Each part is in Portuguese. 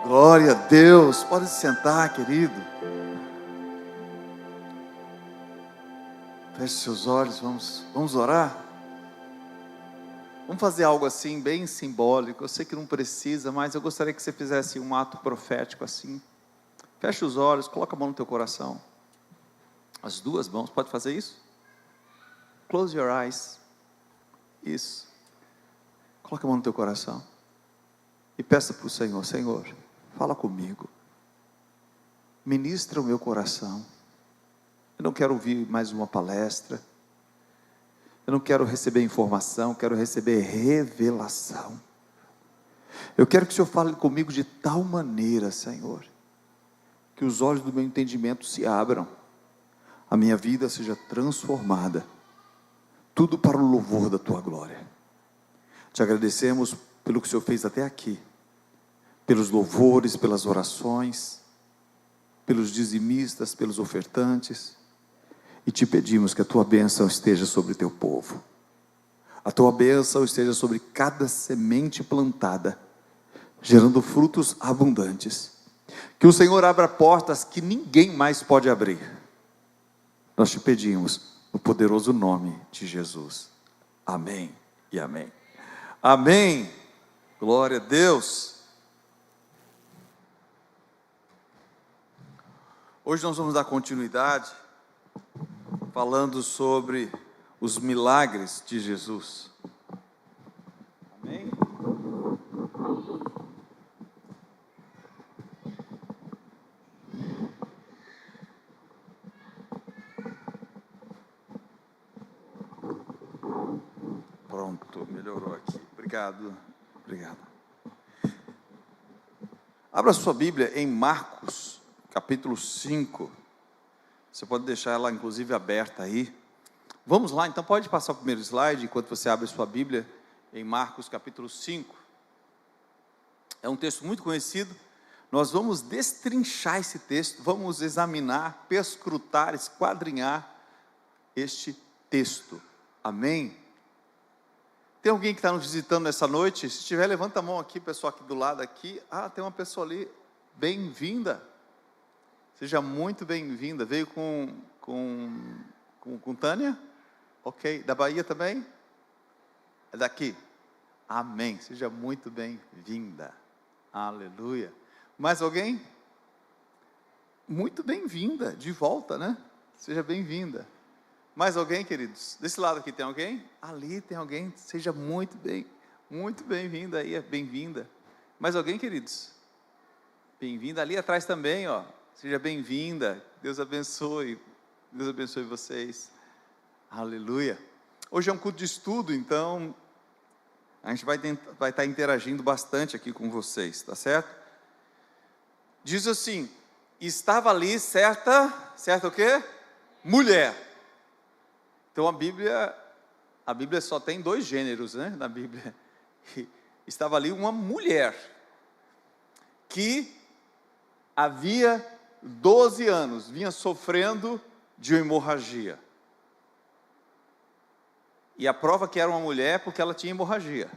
Glória a Deus. Pode se sentar, querido. Feche seus olhos, vamos orar. Vamos fazer algo assim, bem simbólico. Eu sei que não precisa, mas eu gostaria que você fizesse um ato profético assim. Feche os olhos, coloca a mão no teu coração. As duas mãos, pode fazer isso? Close your eyes. Isso. Coloca a mão no teu coração. E peça para o Senhor: Senhor, fala comigo. Ministra o meu coração. Eu não quero ouvir mais uma palestra. Eu não quero receber informação, quero receber revelação. Eu quero que o Senhor fale comigo de tal maneira, Senhor, que os olhos do meu entendimento se abram, a minha vida seja transformada, tudo para o louvor da Tua glória. Te agradecemos pelo que o Senhor fez até aqui, pelos louvores, pelas orações, pelos dizimistas, pelos ofertantes, e te pedimos que a Tua bênção esteja sobre o Teu povo, a Tua bênção esteja sobre cada semente plantada, gerando frutos abundantes, que o Senhor abra portas que ninguém mais pode abrir. Nós te pedimos no poderoso nome de Jesus, amém e amém. Amém, glória a Deus. Hoje nós vamos dar continuidade falando sobre os milagres de Jesus. Amém? Pronto, melhorou aqui. Obrigado. Abra sua Bíblia em Marcos, capítulo 5. Você pode deixar ela inclusive aberta aí. Vamos lá, então pode passar o primeiro slide enquanto você abre sua Bíblia em Marcos capítulo 5. É um texto muito conhecido. Nós vamos destrinchar esse texto, vamos examinar, perscrutar, esquadrinhar este texto. Amém? Tem alguém que está nos visitando nessa noite? Se tiver, levanta a mão aqui, pessoal aqui do lado aqui. Ah, tem uma pessoa ali. Bem-vinda. Seja muito bem-vinda. Veio com Tânia? Ok. Da Bahia também? É daqui? Amém. Seja muito bem-vinda. Aleluia. Mais alguém? Muito bem-vinda. De volta, né? Seja bem-vinda. Mais alguém, queridos? Desse lado aqui tem alguém? Ali tem alguém. Seja muito bem-vinda aí. Bem-vinda. Mais alguém, queridos? Bem-vinda. Ali atrás também, ó. Seja bem-vinda, Deus abençoe vocês, aleluia. Hoje é um culto de estudo, então a gente vai estar interagindo bastante aqui com vocês, tá certo? Diz assim: estava ali certa o quê? Mulher. Então a Bíblia só tem 2 gêneros, né, na Bíblia. Estava ali uma mulher, que havia 12 anos, vinha sofrendo de uma hemorragia. E a prova que era uma mulher, porque ela tinha hemorragia.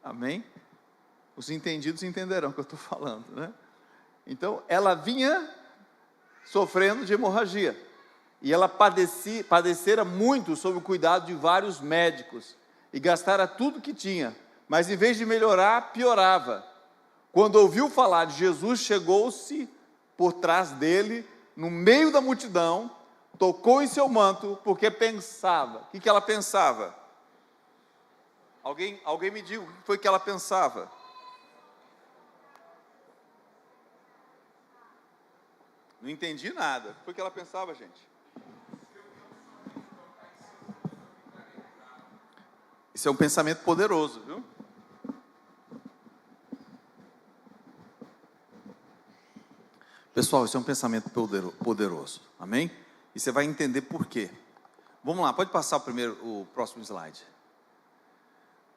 Amém? Os entendidos entenderão o que eu estou falando, né? Então, ela vinha sofrendo de hemorragia. E ela padecera muito sob o cuidado de vários médicos. E gastara tudo que tinha. Mas em vez de melhorar, piorava. Quando ouviu falar de Jesus, chegou-se por trás dele, no meio da multidão, tocou em seu manto, porque pensava. O que ela pensava? Alguém me diga o que foi que ela pensava? Não entendi nada. O que foi que ela pensava, gente? Isso é um pensamento poderoso, viu? Pessoal, isso é um pensamento poderoso, amém? E você vai entender por quê. Vamos lá, pode passar o próximo slide.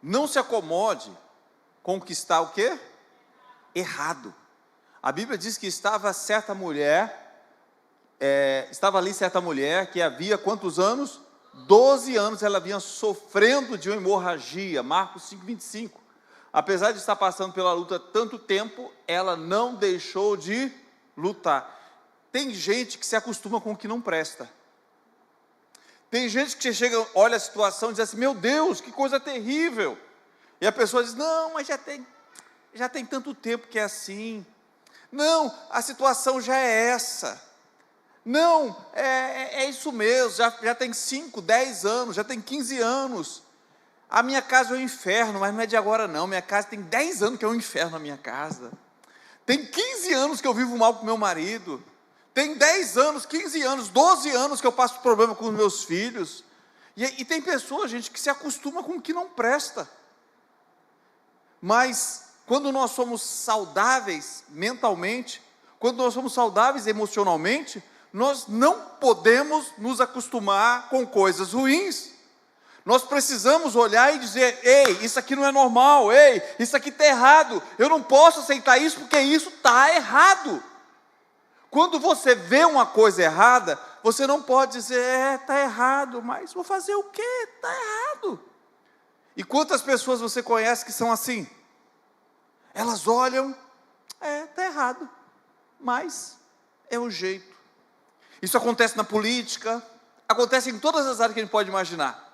Não se acomode com o que está o quê? Errado. A Bíblia diz que estava ali certa mulher que havia quantos anos? 12 anos ela vinha sofrendo de uma hemorragia, Marcos 5:25. Apesar de estar passando pela luta tanto tempo, ela não deixou de lutar. Tem gente que se acostuma com o que não presta. Tem gente que chega, olha a situação e diz assim, meu Deus, que coisa terrível. E a pessoa diz, não, mas já tem tanto tempo que é assim. Não, a situação já é essa. Não, é isso mesmo, já tem 5, 10 anos, já tem 15 anos. A minha casa é um inferno, mas não é de agora não. Minha casa tem 10 anos que é um inferno a minha casa. Tem 15 anos que eu vivo mal com meu marido. Tem 10 anos, 15 anos, 12 anos que eu passo problema com os meus filhos. E tem pessoas, gente, que se acostuma com o que não presta. Mas, quando nós somos saudáveis mentalmente, quando nós somos saudáveis emocionalmente, nós não podemos nos acostumar com coisas ruins. Nós precisamos olhar e dizer, ei, isso aqui não é normal, ei, isso aqui está errado, eu não posso aceitar isso porque isso está errado. Quando você vê uma coisa errada, você não pode dizer, está errado, mas vou fazer o quê? Está errado. E quantas pessoas você conhece que são assim? Elas olham, está errado, mas é o jeito. Isso acontece na política, acontece em todas as áreas que a gente pode imaginar.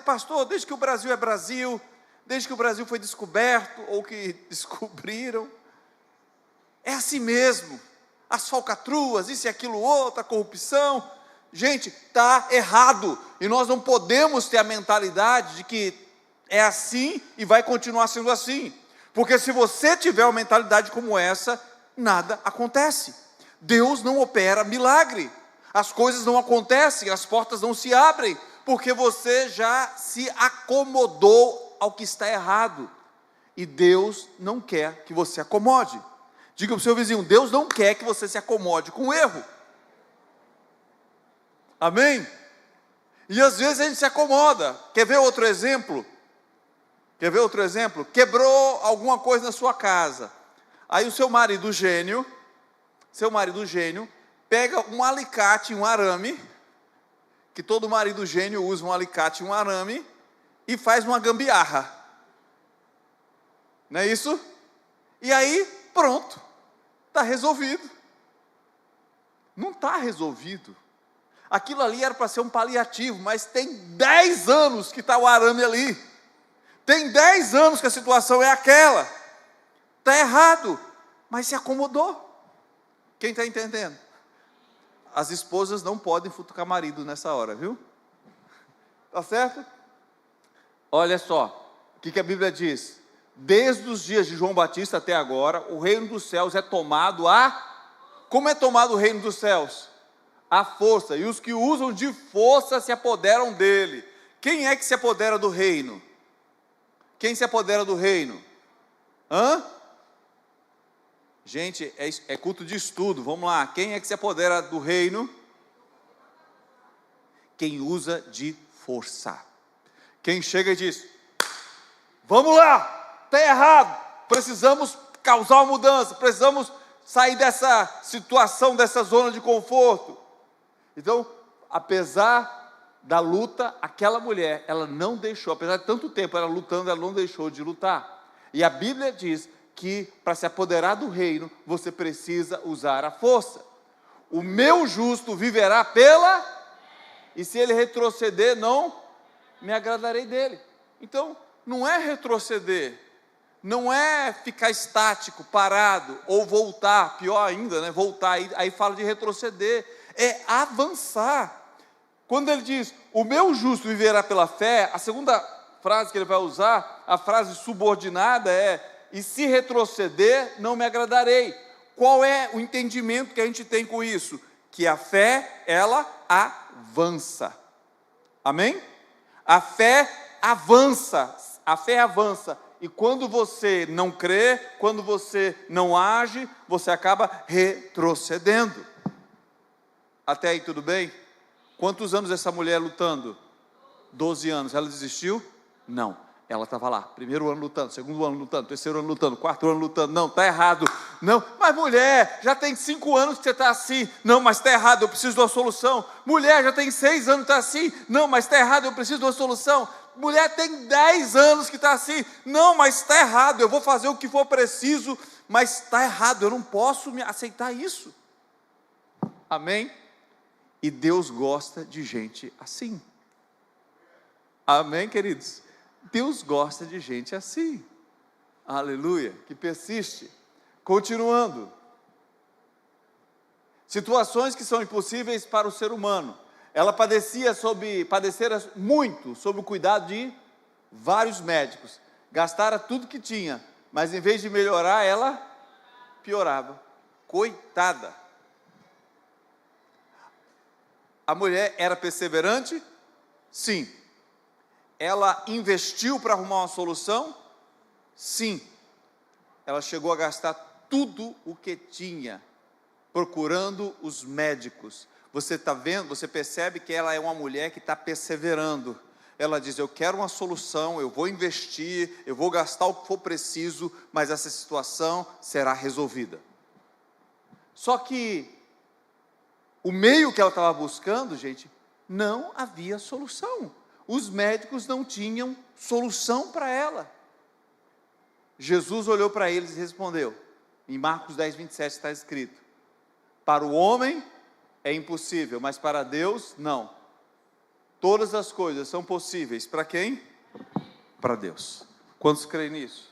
Pastor, desde que o Brasil é Brasil, desde que o Brasil foi descoberto, ou que descobriram, é assim mesmo, as falcatruas, isso e aquilo outro, a corrupção, gente, está errado, e nós não podemos ter a mentalidade de que é assim e vai continuar sendo assim, porque se você tiver uma mentalidade como essa, nada acontece. Deus não opera milagre, as coisas não acontecem, as portas não se abrem, porque você já se acomodou ao que está errado, e Deus não quer que você acomode. Diga para o seu vizinho, Deus não quer que você se acomode com o erro. Amém? E às vezes a gente se acomoda. Quer ver outro exemplo? Quebrou alguma coisa na sua casa, aí o seu marido gênio, pega um alicate, um arame, que todo marido gênio usa um alicate e um arame, e faz uma gambiarra, não é isso? E aí, pronto, está resolvido. Não está resolvido. Aquilo ali era para ser um paliativo, mas tem 10 anos que está o arame ali, tem 10 anos que a situação é aquela, está errado, mas se acomodou. Quem está entendendo? As esposas não podem futucar marido nessa hora, viu? Tá certo? Olha só, o que a Bíblia diz? Desde os dias de João Batista até agora, o reino dos céus é tomado Como é tomado o reino dos céus? À força, e os que usam de força se apoderam dele. Quem é que se apodera do reino? Quem se apodera do reino? Gente, é culto de estudo, vamos lá. Quem é que se apodera do reino? Quem usa de força. Quem chega e diz, vamos lá, está errado, precisamos causar uma mudança, precisamos sair dessa situação, dessa zona de conforto. Então, apesar da luta, aquela mulher, ela não deixou, apesar de tanto tempo ela lutando, ela não deixou de lutar. E a Bíblia diz que para se apoderar do reino, você precisa usar a força. O meu justo viverá e se ele retroceder, não me agradarei dele. Então, não é retroceder, não é ficar estático, parado, ou voltar, pior ainda, né? Voltar, aí fala de retroceder, é avançar. Quando ele diz, o meu justo viverá pela fé, a segunda frase que ele vai usar, a frase subordinada é, e se retroceder, não me agradarei. Qual é o entendimento que a gente tem com isso? Que a fé, ela avança. Amém? A fé avança. E quando você não crê, quando você não age, você acaba retrocedendo. Até aí tudo bem? Quantos anos essa mulher lutando? 12 anos. Ela desistiu? Não. Ela estava lá, primeiro ano lutando, segundo ano lutando, terceiro ano lutando, quarto ano lutando. Não, está errado. Não, mas mulher, já tem 5 anos que você está assim. Não, mas está errado, eu preciso de uma solução. Mulher, já tem 6 anos que está assim. Não, mas está errado, eu preciso de uma solução. mulher tem 10 anos que está assim, não, mas está errado, eu vou fazer o que for preciso, mas está errado, eu não posso aceitar isso. Amém? E Deus gosta de gente assim. Amém, queridos? Deus gosta de gente assim. Aleluia, que persiste. Continuando. Situações que são impossíveis para o ser humano. Ela padecera muito sob o cuidado de vários médicos. Gastara tudo que tinha, mas em vez de melhorar, ela piorava. Coitada. A mulher era perseverante? Sim. Ela investiu para arrumar uma solução? Sim. Ela chegou a gastar tudo o que tinha, procurando os médicos. Você está vendo, você percebe que ela é uma mulher que está perseverando. Ela diz, eu quero uma solução, eu vou investir, eu vou gastar o que for preciso, mas essa situação será resolvida. Só que o meio que ela estava buscando, gente, não havia solução. Os médicos não tinham solução para ela. Jesus olhou para eles e respondeu, em Marcos 10, 27 está escrito, para o homem é impossível, mas para Deus, não. Todas as coisas são possíveis, para quem? Para Deus. Quantos creem nisso?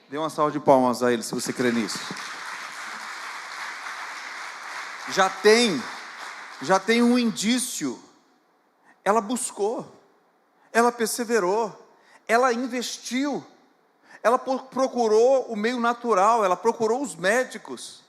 Dê uma salva de palmas a ele, se você crê nisso. Já tem um indício. Ela buscou, ela perseverou, ela investiu, ela procurou o meio natural, ela procurou os médicos.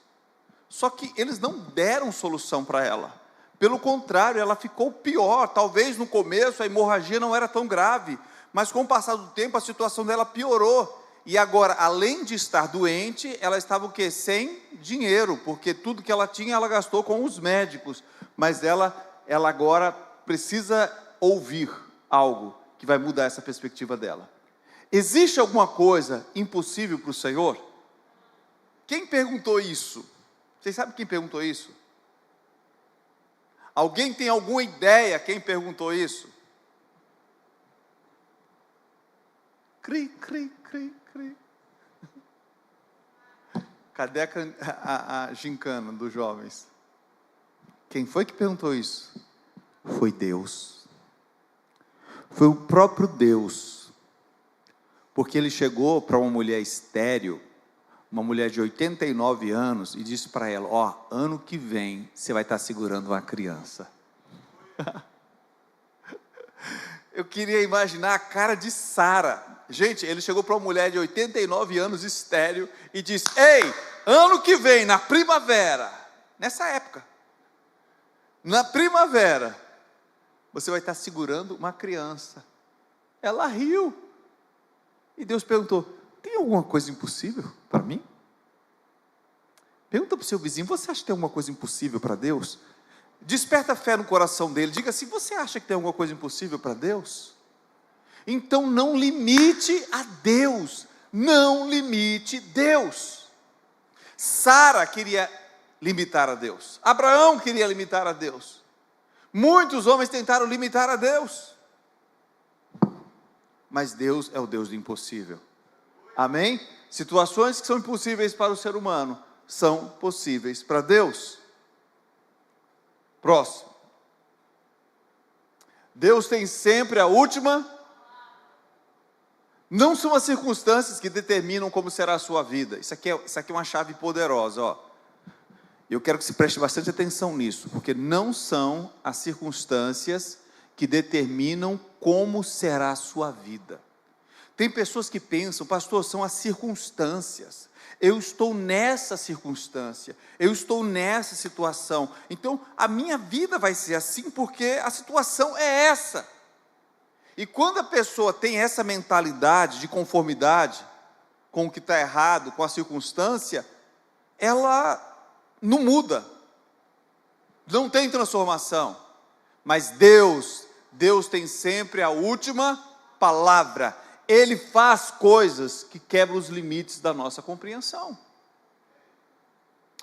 Só que eles não deram solução para ela. Pelo contrário, ela ficou pior. Talvez no começo a hemorragia não era tão grave, mas com o passar do tempo a situação dela piorou. E agora, além de estar doente, ela estava o quê? Sem dinheiro, porque tudo que ela tinha, ela gastou com os médicos. Mas ela agora precisa ouvir algo que vai mudar essa perspectiva dela. Existe alguma coisa impossível para o Senhor? Quem perguntou isso? Vocês sabem quem perguntou isso? Alguém tem alguma ideia quem perguntou isso? Cri, cri, cri, cri. Cadê a gincana dos jovens? Quem foi que perguntou isso? Foi Deus. Foi o próprio Deus. Porque ele chegou para uma mulher estéril, uma mulher de 89 anos, e disse para ela, ano que vem, você vai estar segurando uma criança. Eu queria imaginar a cara de Sara. Gente, ele chegou para uma mulher de 89 anos, estéril, e disse, ei, ano que vem, na primavera, nessa época, na primavera, você vai estar segurando uma criança. Ela riu. E Deus perguntou, tem alguma coisa impossível para mim? Pergunta para o seu vizinho, você acha que tem alguma coisa impossível para Deus? Desperta a fé no coração dele, diga assim, você acha que tem alguma coisa impossível para Deus? Então não limite a Deus, não limite Deus. Sara queria limitar a Deus, Abraão queria limitar a Deus, muitos homens tentaram limitar a Deus, mas Deus é o Deus do impossível. Amém? Situações que são impossíveis para o ser humano, são possíveis para Deus. Próximo. Deus tem sempre a última. Não são as circunstâncias que determinam como será a sua vida. Isso aqui é uma chave poderosa, Eu quero que você preste bastante atenção nisso, porque não são as circunstâncias que determinam como será a sua vida. Tem pessoas que pensam, pastor, são as circunstâncias. Eu estou nessa circunstância, eu estou nessa situação, então a minha vida vai ser assim porque a situação é essa. E quando a pessoa tem essa mentalidade de conformidade com o que está errado, com a circunstância, ela não muda, não tem transformação. Mas Deus tem sempre a última palavra. Ele faz coisas que quebram os limites da nossa compreensão.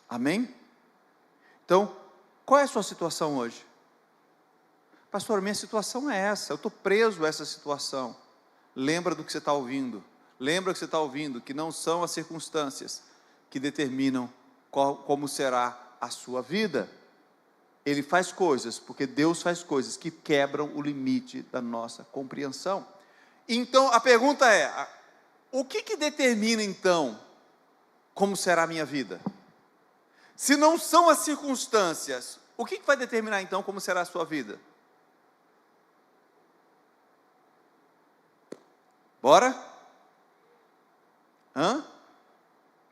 Amém? Então, qual é a sua situação hoje? Pastor, minha situação é essa, eu estou preso a essa situação. Lembra do que você está ouvindo. Lembra que você está ouvindo, que não são as circunstâncias que determinam como será a sua vida. Ele faz coisas, porque Deus faz coisas que quebram o limite da nossa compreensão. Então, a pergunta é, o que determina então como será a minha vida? Se não são as circunstâncias, o que vai determinar então como será a sua vida? Bora?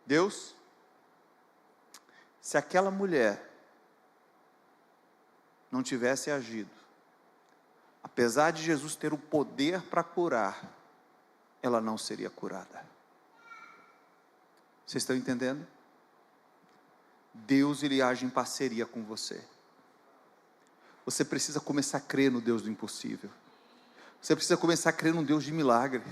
Deus? Se aquela mulher não tivesse agido, apesar de Jesus ter o poder para curar, ela não seria curada. Vocês estão entendendo? Deus, Ele age em parceria com você. Você precisa começar a crer no Deus do impossível. Você precisa começar a crer num Deus de milagre.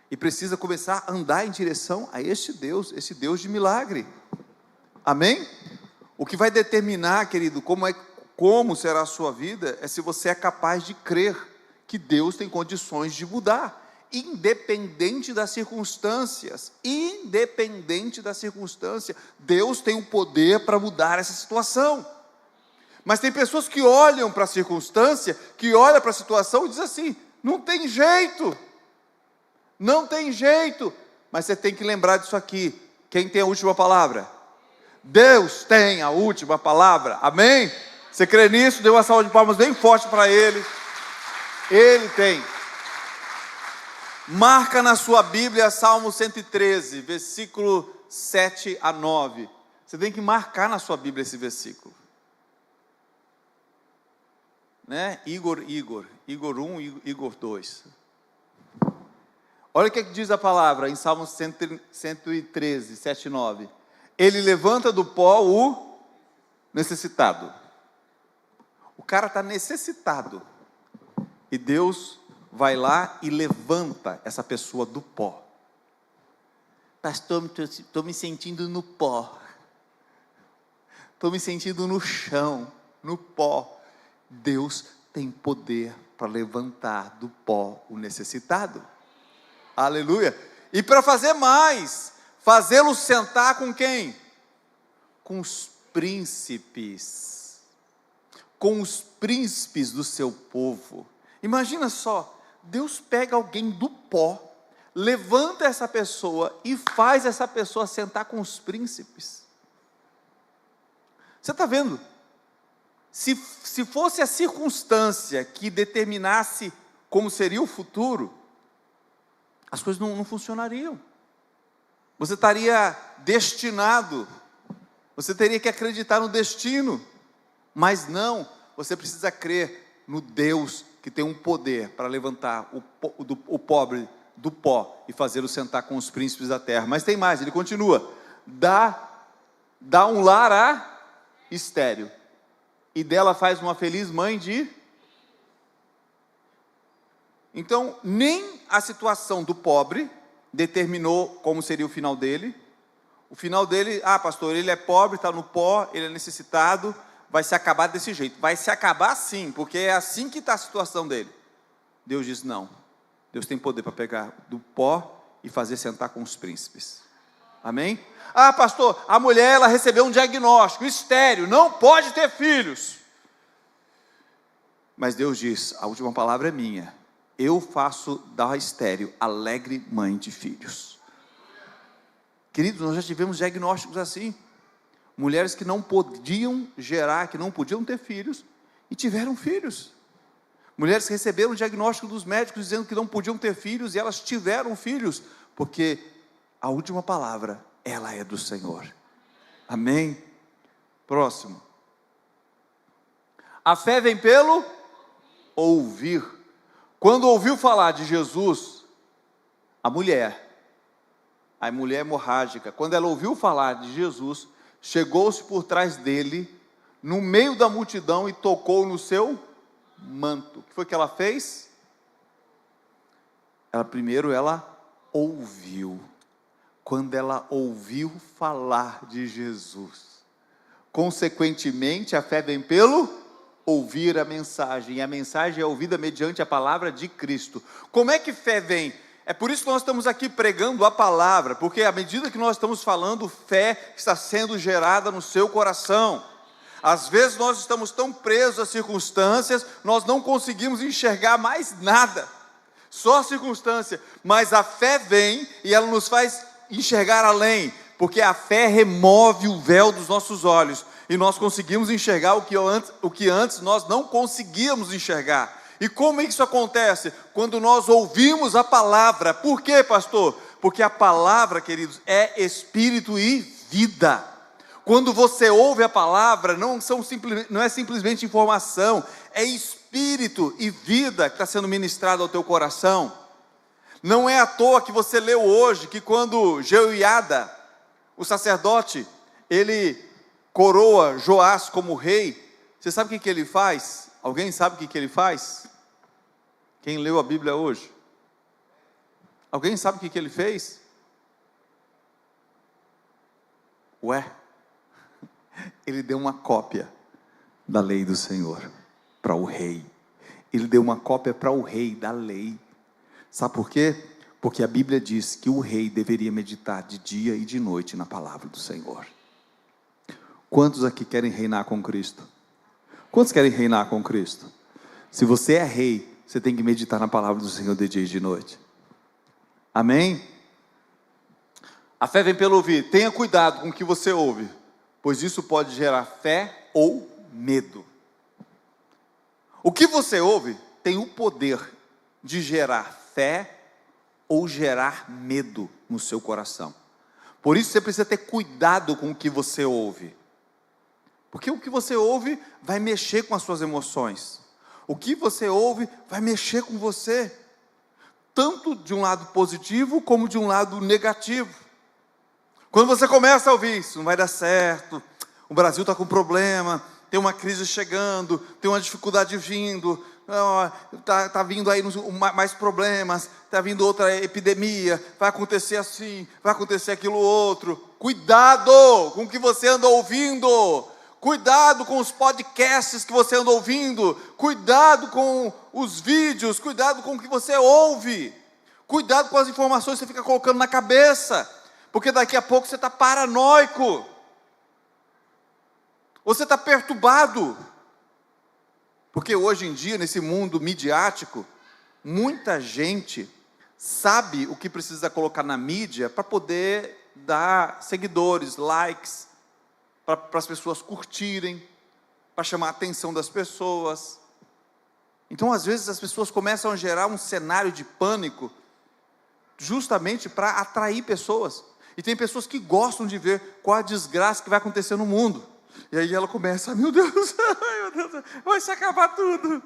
E precisa começar a andar em direção a esse Deus de milagre. Amém? O que vai determinar, querido, como será a sua vida, é se você é capaz de crer que Deus tem condições de mudar. Independente das circunstâncias, Deus tem o poder para mudar essa situação. Mas tem pessoas que olham para a circunstância, que olham para a situação e dizem assim, não tem jeito, mas você tem que lembrar disso aqui, quem tem a última palavra? Deus tem a última palavra, amém? Você crê nisso? Dê uma salva de palmas bem forte para Ele. Ele tem. Marca na sua Bíblia Salmo 113, versículo 7 a 9. Você tem que marcar na sua Bíblia esse versículo. Né? Igor 1, Igor 2. Olha o que diz a palavra em Salmo 113, 7 e 9. Ele levanta do pó o necessitado. O cara está necessitado. E Deus vai lá e levanta essa pessoa do pó. Pastor, estou me sentindo no pó. Estou me sentindo no chão, no pó. Deus tem poder para levantar do pó o necessitado. Aleluia. E para fazer mais, fazê-lo sentar com quem? Com os príncipes. Com os príncipes do seu povo. Imagina só, Deus pega alguém do pó, levanta essa pessoa e faz essa pessoa sentar com os príncipes. Você está vendo? Se fosse a circunstância que determinasse como seria o futuro, as coisas não funcionariam. Você estaria destinado, você teria que acreditar no destino, mas não, você precisa crer no Deus que tem um poder para levantar o pobre do pó e fazê-lo sentar com os príncipes da terra. Mas tem mais, ele continua, dá um lar a estéril, e dela faz uma feliz mãe de... Então, nem a situação do pobre determinou como seria o final dele. O final dele, pastor, ele é pobre, está no pó, ele é necessitado, vai se acabar desse jeito. Vai se acabar sim, porque é assim que está a situação dele. Deus diz não. Deus tem poder para pegar do pó e fazer sentar com os príncipes. Amém? Pastor, a mulher ela recebeu um diagnóstico, estéril, não pode ter filhos. Mas Deus diz, a última palavra é minha. Eu faço da estéril alegre mãe de filhos. Queridos, nós já tivemos diagnósticos assim. Mulheres que não podiam gerar, que não podiam ter filhos, e tiveram filhos. Mulheres que receberam o diagnóstico dos médicos, dizendo que não podiam ter filhos, e elas tiveram filhos, porque a última palavra, ela é do Senhor. Amém? Próximo. A fé vem pelo ouvir. Quando ouviu falar de Jesus, a mulher hemorrágica, quando ela ouviu falar de Jesus, chegou-se por trás dele, no meio da multidão, e tocou no seu manto. O que foi que ela fez? Primeiro ela ouviu. Quando ela ouviu falar de Jesus, consequentemente a fé vem pelo ouvir a mensagem, e a mensagem é ouvida mediante a palavra de Cristo. Como é que fé vem? É por isso que nós estamos aqui pregando a palavra, porque à medida que nós estamos falando, fé está sendo gerada no seu coração. Às vezes nós estamos tão presos às circunstâncias, nós não conseguimos enxergar mais nada, só a circunstância, mas a fé vem e ela nos faz enxergar além, porque a fé remove o véu dos nossos olhos, e nós conseguimos enxergar o que antes nós não conseguíamos enxergar. E como isso acontece? Quando nós ouvimos a palavra. Por quê, pastor? Porque a palavra, queridos, é espírito e vida. Quando você ouve a palavra, não é simplesmente informação, é espírito e vida que está sendo ministrado ao teu coração. Não é à toa que você leu hoje, que quando Jeoiada, o sacerdote, ele coroa Joás como rei, você sabe o que ele faz? Alguém sabe o que ele faz? Quem leu a Bíblia hoje? Alguém sabe o que ele fez? Ele deu uma cópia da lei do Senhor para o rei. Ele deu uma cópia para o rei da lei. Sabe por quê? Porque a Bíblia diz que o rei deveria meditar de dia e de noite na palavra do Senhor. Quantos aqui querem reinar com Cristo? Quantos querem reinar com Cristo? Se você é rei, você tem que meditar na palavra do Senhor de dia e de noite. Amém? A fé vem pelo ouvir. Tenha cuidado com o que você ouve, pois isso pode gerar fé ou medo. O que você ouve tem o poder de gerar fé ou gerar medo no seu coração. Por isso você precisa ter cuidado com o que você ouve, porque o que você ouve vai mexer com as suas emoções. O que você ouve vai mexer com você, tanto de um lado positivo, como de um lado negativo. Quando você começa a ouvir, isso não vai dar certo, o Brasil está com problema, tem uma crise chegando, tem uma dificuldade vindo, está vindo aí mais problemas, está vindo outra epidemia, vai acontecer assim, vai acontecer aquilo outro. Cuidado com o que você anda ouvindo. Cuidado com os podcasts que você anda ouvindo, cuidado com os vídeos, cuidado com o que você ouve, cuidado com as informações que você fica colocando na cabeça, porque daqui a pouco você está paranoico, você está perturbado, porque hoje em dia, nesse mundo midiático, muita gente sabe o que precisa colocar na mídia para poder dar seguidores, likes, para as pessoas curtirem, para chamar a atenção das pessoas. Então, às vezes, as pessoas começam a gerar um cenário de pânico, justamente para atrair pessoas. E tem pessoas que gostam de ver qual a desgraça que vai acontecer no mundo. E aí ela começa, meu Deus, vai se acabar tudo.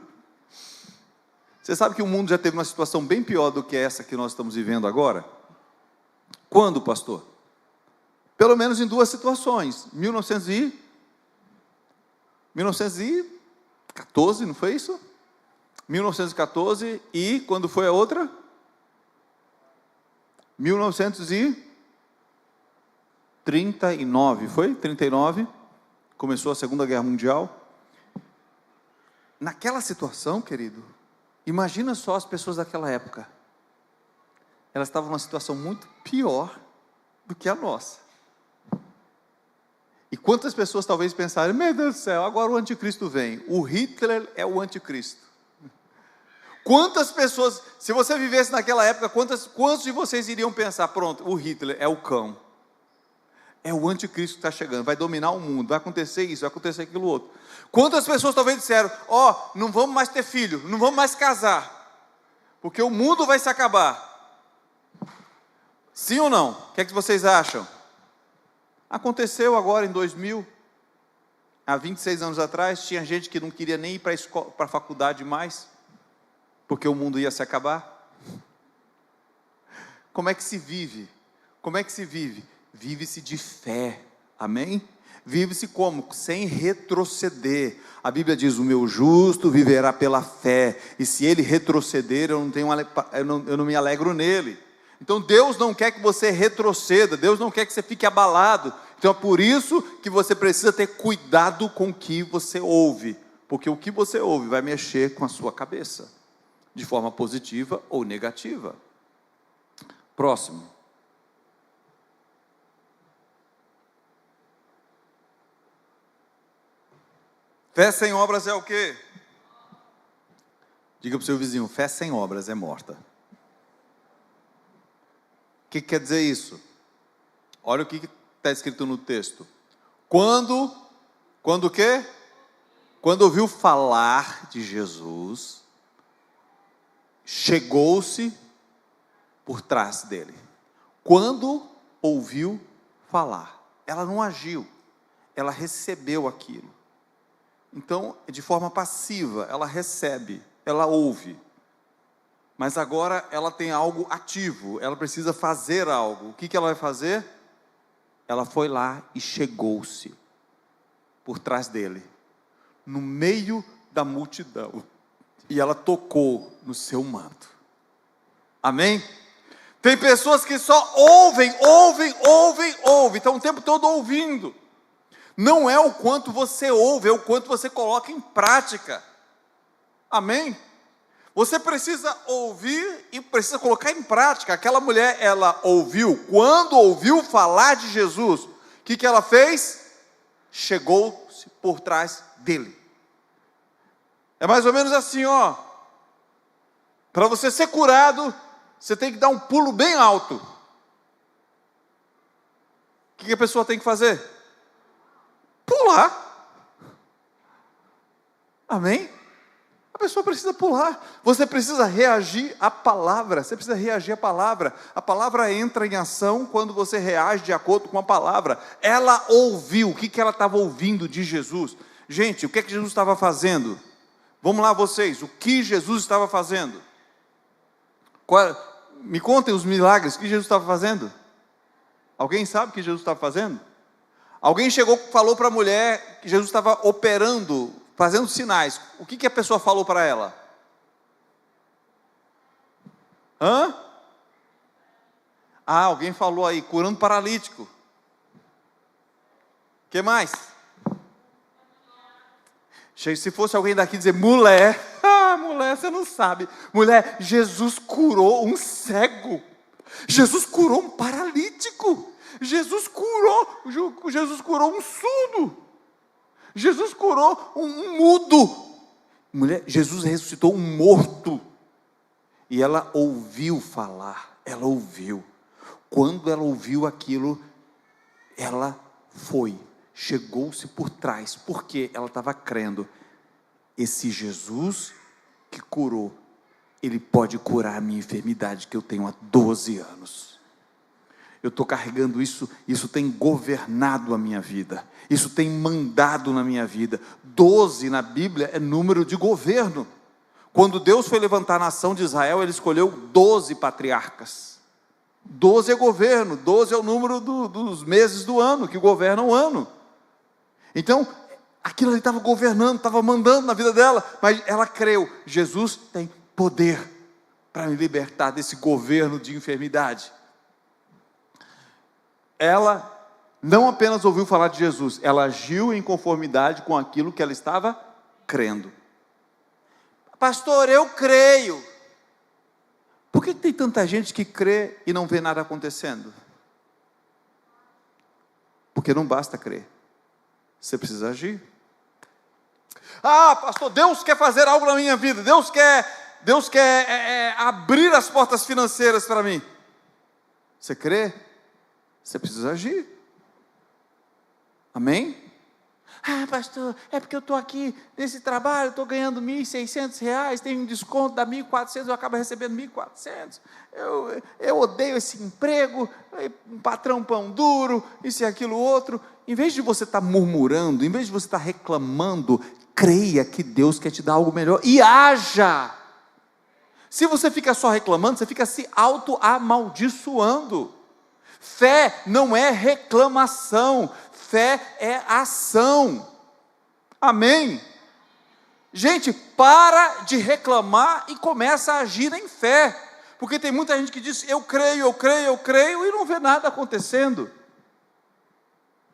Você sabe que o mundo já teve uma situação bem pior do que essa que nós estamos vivendo agora? Quando, pastor? Pelo menos em duas situações. 1914, não foi isso? 1914 e quando foi a outra? 1939, foi? 39, começou a Segunda Guerra Mundial. Naquela situação, querido, imagina só as pessoas daquela época. Elas estavam numa situação muito pior do que a nossa. E quantas pessoas talvez pensaram, meu Deus do céu, agora o anticristo vem. O Hitler é o anticristo. Quantas pessoas, se você vivesse naquela época, quantos de vocês iriam pensar, pronto, o Hitler é o cão. É o anticristo que está chegando, vai dominar o mundo, vai acontecer isso, vai acontecer aquilo outro. Quantas pessoas talvez disseram, não vamos mais ter filho, não vamos mais casar, porque o mundo vai se acabar. Sim ou não? O que é que vocês acham? Aconteceu agora em 2000, há 26 anos atrás, tinha gente que não queria nem ir para a faculdade mais, porque o mundo ia se acabar. Como é que se vive? Como é que se vive? Vive-se de fé, amém? Vive-se como? Sem retroceder. A Bíblia diz, o meu justo viverá pela fé, e se ele retroceder, eu não me alegro nele. Então Deus não quer que você retroceda, Deus não quer que você fique abalado. Então é por isso que você precisa ter cuidado com o que você ouve, Porque o que você ouve vai mexer com a sua cabeça, de forma positiva ou negativa. Próximo. Fé sem obras é o quê? Diga para o seu vizinho, fé sem obras é morta. O que quer dizer isso? Olha o que está escrito no texto. Quando o quê? Quando ouviu falar de Jesus, chegou-se por trás dele. Quando ouviu falar, ela não agiu, ela recebeu aquilo. Então, de forma passiva, ela recebe, ela ouve. Mas agora ela tem algo ativo, ela precisa fazer algo. O que ela vai fazer? Ela foi lá e chegou-se por trás dele, no meio da multidão, e ela tocou no seu manto. Amém? Tem pessoas que só ouvem, estão o tempo todo ouvindo. Não é o quanto você ouve, é o quanto você coloca em prática. Amém? Você precisa ouvir e precisa colocar em prática. Aquela mulher, ela ouviu, quando ouviu falar de Jesus, o que ela fez? Chegou-se por trás dele. É mais ou menos assim, ó. Para você ser curado, você tem que dar um pulo bem alto. O que a pessoa tem que fazer? Pular. Amém? A pessoa precisa pular. Você precisa reagir à palavra. Você precisa reagir à palavra. A palavra entra em ação quando você reage de acordo com a palavra. Ela ouviu. O que ela estava ouvindo de Jesus? Gente, o que Jesus estava fazendo? Vamos lá vocês. O que Jesus estava fazendo? Me contem os milagres. O que Jesus estava fazendo? Alguém sabe o que Jesus estava fazendo? Alguém chegou e falou para a mulher que Jesus estava operando, fazendo sinais. O que a pessoa falou para ela? Alguém falou aí, curando paralítico. O que mais? Se fosse alguém daqui dizer, mulher, mulher, você não sabe. Mulher, Jesus curou um cego. Jesus curou um paralítico. Jesus curou um surdo. Jesus curou um mudo. Mulher, Jesus ressuscitou um morto. E ela ouviu falar. Ela ouviu. Quando ela ouviu aquilo, ela foi. Chegou-se por trás. Porque ela estava crendo. Esse Jesus que curou, Ele pode curar a minha enfermidade que eu tenho há 12 anos. Eu estou carregando isso tem governado a minha vida, isso tem mandado na minha vida. 12 na Bíblia é número de governo. Quando Deus foi levantar a nação de Israel, Ele escolheu 12 patriarcas. 12 é governo, 12 é o número dos meses do ano, que governam o ano. Então, aquilo ali estava governando, estava mandando na vida dela, mas ela creu, Jesus tem poder para me libertar desse governo de enfermidade. Ela não apenas ouviu falar de Jesus, ela agiu em conformidade com aquilo que ela estava crendo. Pastor, eu creio. Por que tem tanta gente que crê e não vê nada acontecendo? Porque não basta crer, você precisa agir. Pastor, Deus quer fazer algo na minha vida, Deus quer abrir as portas financeiras para mim. Você crê? Você precisa agir. Amém? Pastor, é porque eu estou aqui nesse trabalho, estou ganhando R$1.600, tem um desconto da R$1.400, eu acabo recebendo R$1.400. Eu odeio esse emprego, um patrão pão duro, isso e aquilo outro. Em vez de você estar murmurando, em vez de você estar reclamando, creia que Deus quer te dar algo melhor e haja. Se você fica só reclamando, você fica se auto-amaldiçoando. Fé não é reclamação, fé é ação. Amém? Gente, para de reclamar e começa a agir em fé. Porque tem muita gente que diz, eu creio, e não vê nada acontecendo.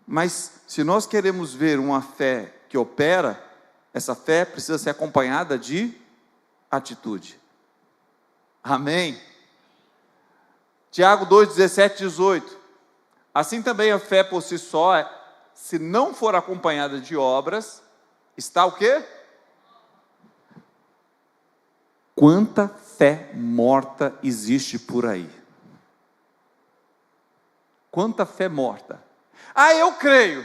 Mas se nós queremos ver uma fé que opera, essa fé precisa ser acompanhada de atitude. Amém? Tiago 2, 17 e 18. Assim também a fé por si só, se não for acompanhada de obras, está o quê? Quanta fé morta existe por aí? Quanta fé morta? Ah, eu creio.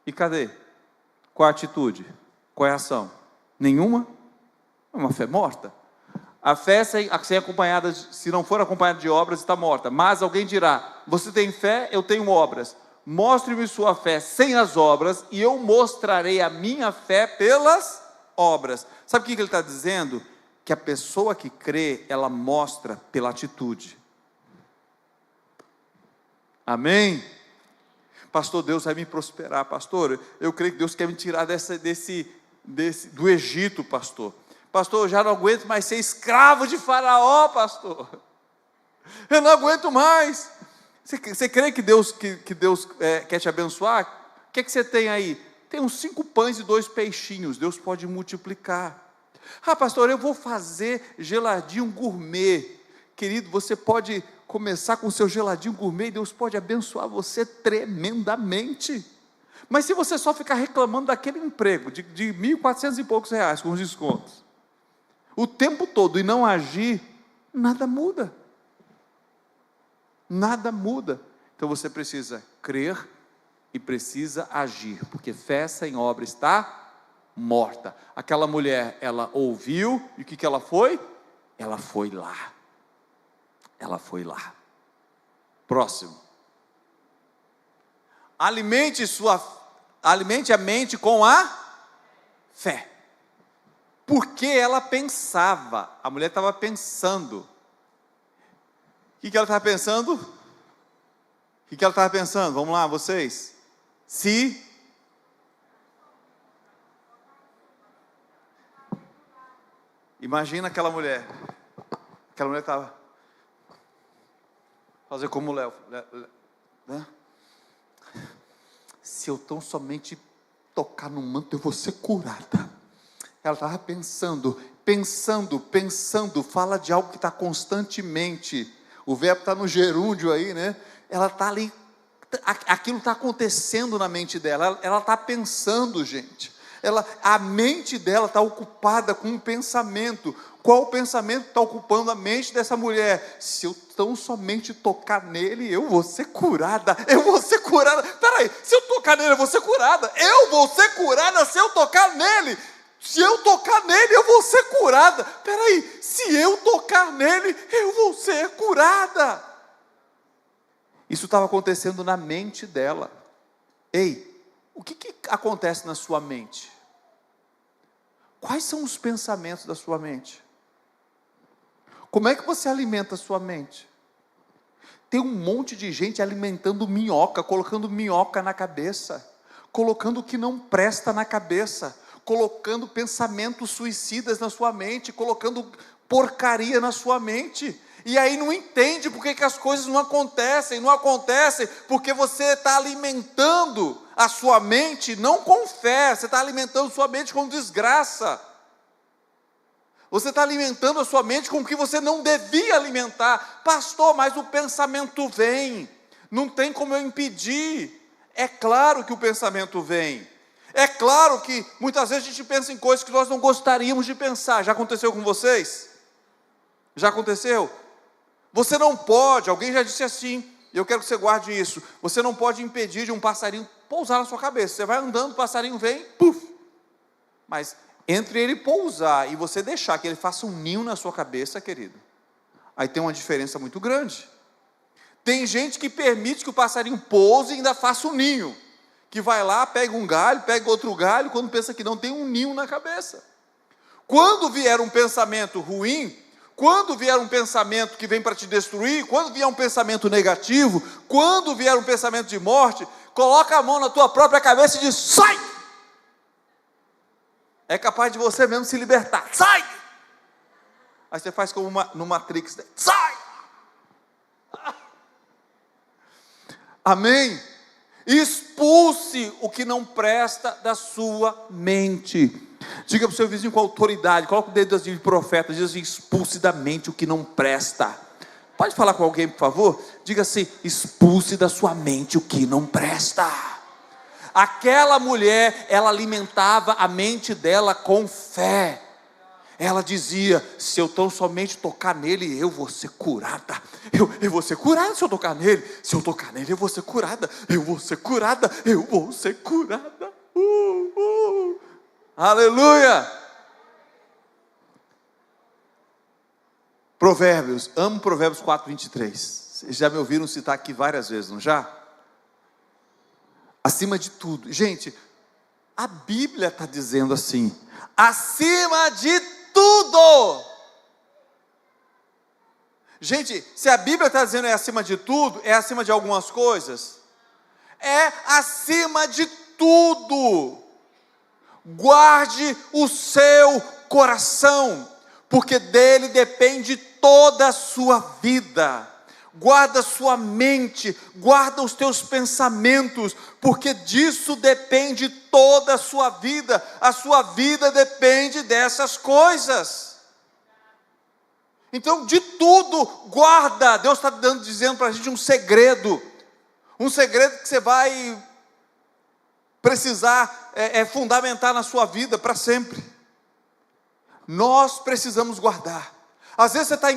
E cadê? Qual a atitude? Qual é a ação? Nenhuma? É uma fé morta. A fé sem acompanhada, se não for acompanhada de obras, está morta. Mas alguém dirá: você tem fé, eu tenho obras. Mostre-me sua fé sem as obras, e eu mostrarei a minha fé pelas obras. Sabe o que ele está dizendo? Que a pessoa que crê, ela mostra pela atitude. Amém? Pastor, Deus vai me prosperar. Pastor, eu creio que Deus quer me tirar do Egito, pastor. Pastor, eu já não aguento mais ser escravo de Faraó, pastor. Eu não aguento mais. Você crê que Deus quer te abençoar? O que você tem aí? Tem uns 5 pães e 2 peixinhos. Deus pode multiplicar. Ah, pastor, eu vou fazer geladinho gourmet. Querido, você pode começar com o seu geladinho gourmet e Deus pode abençoar você tremendamente. Mas se você só ficar reclamando daquele emprego de 1.400 e poucos reais com os descontos o tempo todo e não agir, nada muda. Nada muda. Então você precisa crer e precisa agir, porque fé sem obra está morta. Aquela mulher, ela ouviu, e o que ela foi? Ela foi lá. Ela foi lá. Próximo. Alimente a mente com a fé. Porque ela pensava, a mulher estava pensando. O que ela estava pensando? O que ela estava pensando? Vamos lá, vocês. Imagina aquela mulher. Aquela mulher estava. Fazer como o Léo. Né? Se eu tão somente tocar no manto, eu vou ser curada. Ela estava pensando, fala de algo que está constantemente. O verbo está no gerúndio aí, né? Ela está ali, aquilo está acontecendo na mente dela, ela está pensando, gente. A mente dela está ocupada com um pensamento. Qual o pensamento que está ocupando a mente dessa mulher? Se eu tão somente tocar nele, eu vou ser curada. Peraí, se eu tocar nele, eu vou ser curada. Eu vou ser curada se eu tocar nele. Se eu tocar nele, eu vou ser curada. Peraí, se eu tocar nele, eu vou ser curada. Isso estava acontecendo na mente dela. Ei, o que acontece na sua mente? Quais são os pensamentos da sua mente? Como é que você alimenta a sua mente? Tem um monte de gente alimentando minhoca, colocando minhoca na cabeça, colocando o que não presta na cabeça, colocando pensamentos suicidas na sua mente, colocando porcaria na sua mente, e aí não entende porque que as coisas não acontecem porque você está alimentando a sua mente, não com fé, você está alimentando sua mente com desgraça, você está alimentando a sua mente com o que você não devia alimentar. Pastor, mas o pensamento vem, não tem como eu impedir. É claro que o pensamento vem, é claro que muitas vezes a gente pensa em coisas que nós não gostaríamos de pensar. Já aconteceu com vocês? Já aconteceu? Você não pode, alguém já disse assim, e eu quero que você guarde isso, você não pode impedir de um passarinho pousar na sua cabeça. Você vai andando, o passarinho vem, puf. Mas entre ele pousar e você deixar que ele faça um ninho na sua cabeça, querido, aí tem uma diferença muito grande. Tem gente que permite que o passarinho pouse e ainda faça um ninho, que vai lá, pega um galho, pega outro galho, quando pensa que não, tem um ninho na cabeça. Quando vier um pensamento ruim, quando vier um pensamento que vem para te destruir, quando vier um pensamento negativo, quando vier um pensamento de morte, coloca a mão na tua própria cabeça e diz: sai! É capaz de você mesmo se libertar. Sai! Aí você faz como no Matrix, né? Sai! Amém? Expulse o que não presta da sua mente. Diga para o seu vizinho com autoridade, coloca o dedo de profeta, diz assim: expulse da mente o que não presta. Pode falar com alguém, por favor? Diga assim: expulse da sua mente o que não presta. Aquela mulher, ela alimentava a mente dela com fé. Ela dizia: se eu tão somente tocar nele, eu vou ser curada. Eu vou ser curada se eu tocar nele. Se eu tocar nele, eu vou ser curada. Eu vou ser curada. Eu vou ser curada. Aleluia. Provérbios, amo Provérbios 4:23. Vocês já me ouviram citar aqui várias vezes, não já? Acima de tudo, gente, a Bíblia está dizendo assim: acima de tudo. Gente, se a Bíblia está dizendo é acima de tudo, é acima de algumas coisas? É acima de tudo. Guarde o seu coração, porque dele depende toda a sua vida. Guarda a sua mente, guarda os teus pensamentos, porque disso depende toda a sua vida. A sua vida depende dessas coisas. Então, de tudo, guarda. Deus está dizendo para a gente um segredo que você vai precisar fundamentar na sua vida para sempre. Nós precisamos guardar. Às vezes você está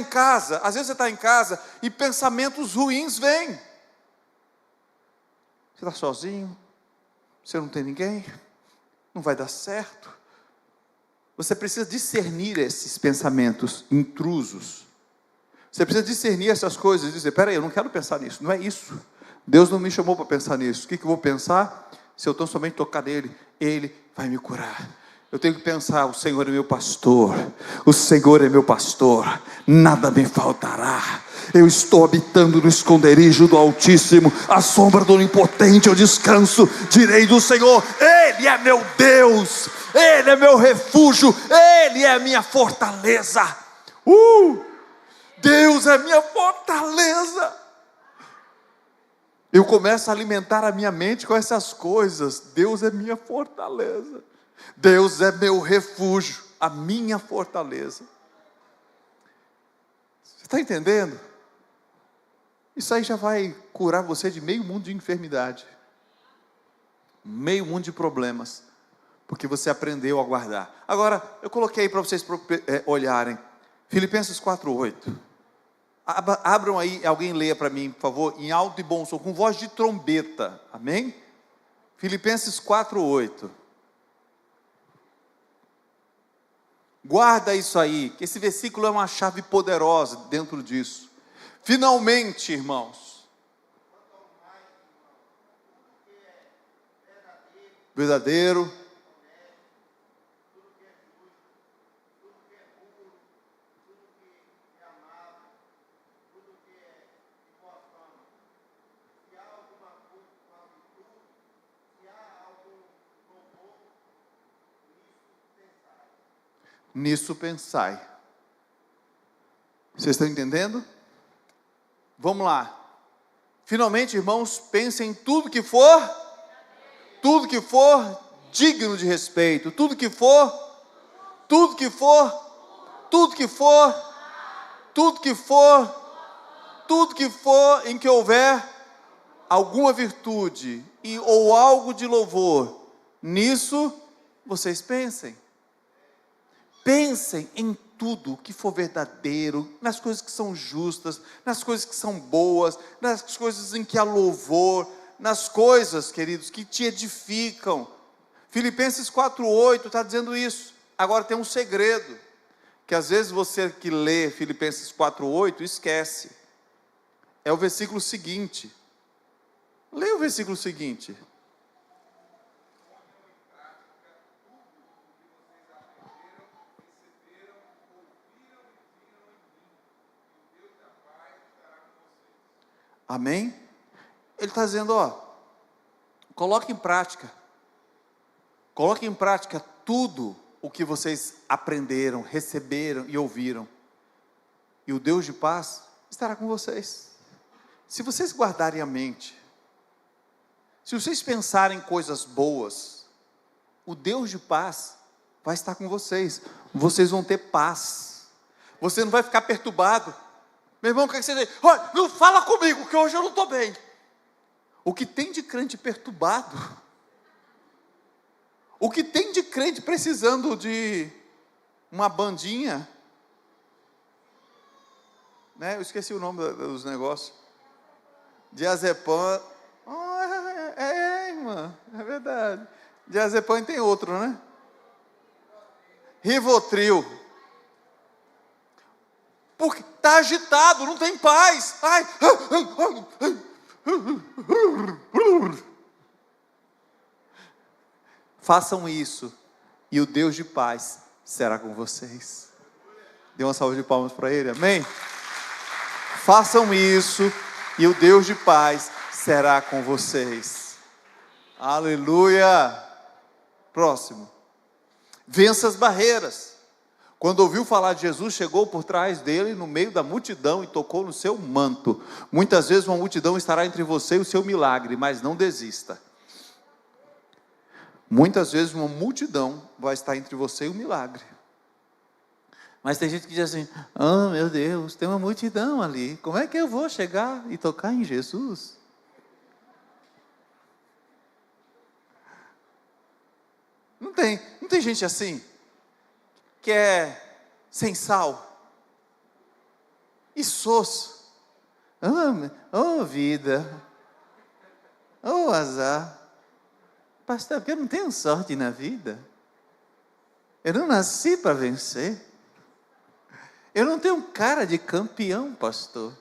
em casa, e pensamentos ruins vêm. Você está sozinho, você não tem ninguém, não vai dar certo. Você precisa discernir esses pensamentos intrusos. Você precisa discernir essas coisas e dizer: peraí, eu não quero pensar nisso, não é isso. Deus não me chamou para pensar nisso. O que eu vou pensar? Se eu tão somente tocar nele, ele vai me curar. Eu tenho que pensar: o Senhor é meu pastor, o Senhor é meu pastor, nada me faltará. Eu estou habitando no esconderijo do Altíssimo, à sombra do Onipotente eu descanso. Direi do Senhor: Ele é meu Deus, Ele é meu refúgio, Ele é a minha fortaleza. Deus é minha fortaleza. Eu começo a alimentar a minha mente com essas coisas. Deus é minha fortaleza, Deus é meu refúgio, a minha fortaleza. Você está entendendo? Isso aí já vai curar você de meio mundo de enfermidade, meio mundo de problemas, porque você aprendeu a guardar. Agora, eu coloquei para vocês olharem, Filipenses 4:8. Abram aí, alguém leia para mim, por favor, em alto e bom som, com voz de trombeta, amém? Filipenses 4:8. Guarda isso aí, que esse versículo é uma chave poderosa dentro disso. Finalmente, irmãos, verdadeiro, nisso pensai. Vocês estão entendendo? Vamos lá. Finalmente, irmãos, pensem em tudo que for digno de respeito, tudo que for em que houver alguma virtude ou algo de louvor, nisso vocês pensem. Pensem em tudo que for verdadeiro, nas coisas que são justas, nas coisas que são boas, nas coisas em que há louvor, nas coisas, queridos, que te edificam. Filipenses 4:8 está dizendo isso. Agora tem um segredo, que às vezes você que lê Filipenses 4:8 esquece. É o versículo seguinte. Leia o versículo seguinte. Amém? Ele está dizendo, coloque em prática tudo o que vocês aprenderam, receberam e ouviram, e o Deus de paz estará com vocês. Se vocês guardarem a mente, Se vocês pensarem em coisas boas, o Deus de paz vai estar com vocês. Vocês vão ter paz. Você não vai ficar perturbado. Meu irmão, o que você diz? Olha, não fala comigo, que hoje eu não estou bem. O que tem de crente perturbado? O que tem de crente precisando de uma bandinha? Né? Eu esqueci o nome dos negócios. Diazepam. Irmã, é verdade. Diazepam tem outro, né? Rivotril. Porque está agitado, não tem paz. Ai. Façam isso, e o Deus de paz será com vocês. Dê uma salva de palmas para Ele, amém? Façam isso, e o Deus de paz será com vocês. Aleluia! Próximo. Vença as barreiras. Quando ouviu falar de Jesus, chegou por trás dele, no meio da multidão, e tocou no seu manto. Muitas vezes uma multidão estará entre você e o seu milagre, mas não desista. Muitas vezes uma multidão vai estar entre você e o milagre. Mas tem gente que diz assim: oh meu Deus, tem uma multidão ali, como é que eu vou chegar e tocar em Jesus? Não tem gente assim, que é sem sal, e soço, oh vida, oh azar, pastor, porque eu não tenho sorte na vida, eu não nasci para vencer, eu não tenho cara de campeão, pastor,